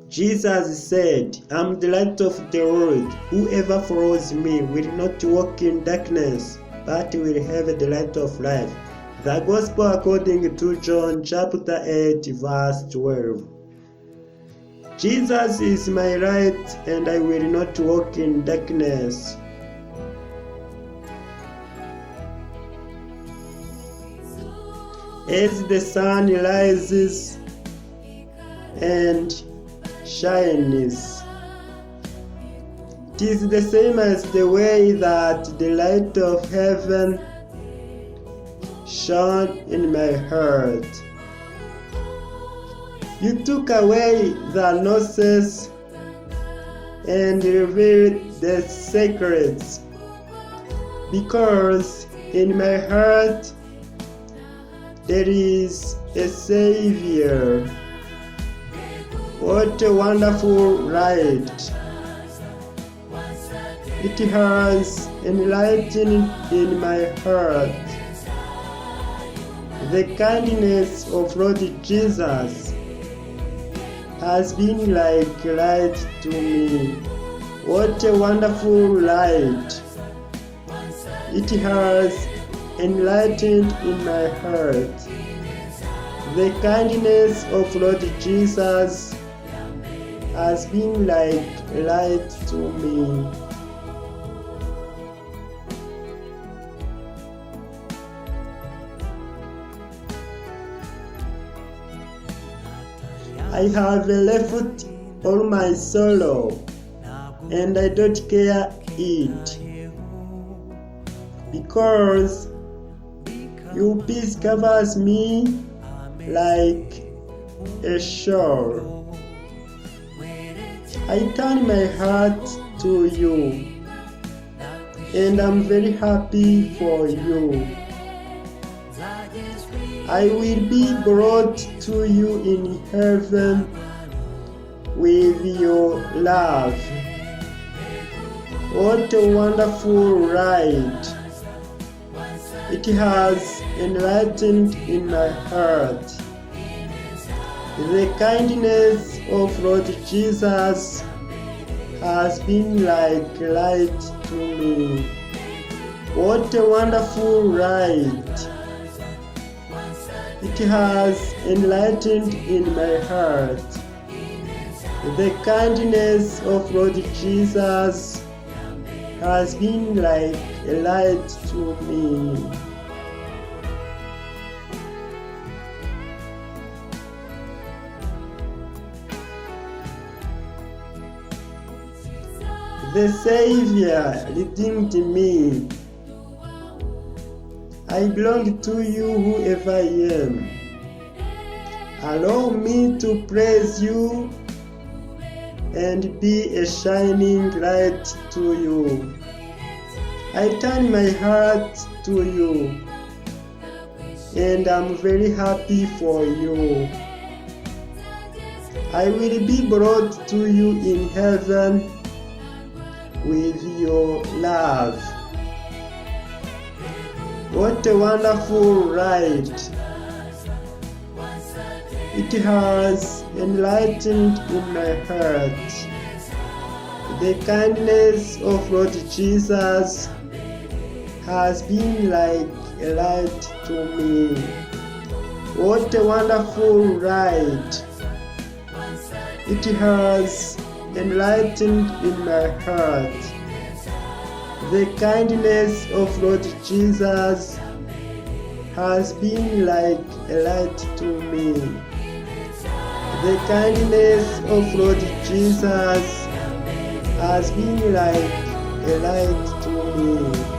Jesus said, "I am the light of the world. Whoever follows me will not walk in darkness, but will have the light of life." The Gospel according to John chapter 8 verse 12. Jesus is my light, and I will not walk in darkness. As the sun rises and shines, it is the same as the way that the light of heaven shone in my heart. You took away the nonsense and revealed the secrets, because in my heart there is a Savior. What a wonderful light! It has enlightened in my heart. The kindness of Lord Jesus has been like light to me. What a wonderful light! It has enlightened in my heart. The kindness of Lord Jesus has been like light to me. I have left all my sorrow, and I don't care it, because your peace covers me like a shawl. I turn my heart to you, and I'm very happy for you. I will be brought to you in heaven with your love. What a wonderful light! It has enlightened in my heart. The kindness of Lord Jesus has been like light to me. What a wonderful light! It has enlightened in my heart. The kindness of Lord Jesus has been like a light to me. The Savior redeemed me. I belong to you, whoever I am. Allow me to praise you and be a shining light to you. I turn my heart to you, and I'm very happy for you. I will be brought to you in heaven with your love. What a wonderful light! It has enlightened in my heart. The kindness of Lord Jesus has been like a light to me. What a wonderful light! It has enlightened in my heart. The kindness of Lord Jesus has been like a light to me. The kindness of Lord Jesus has been like a light to me.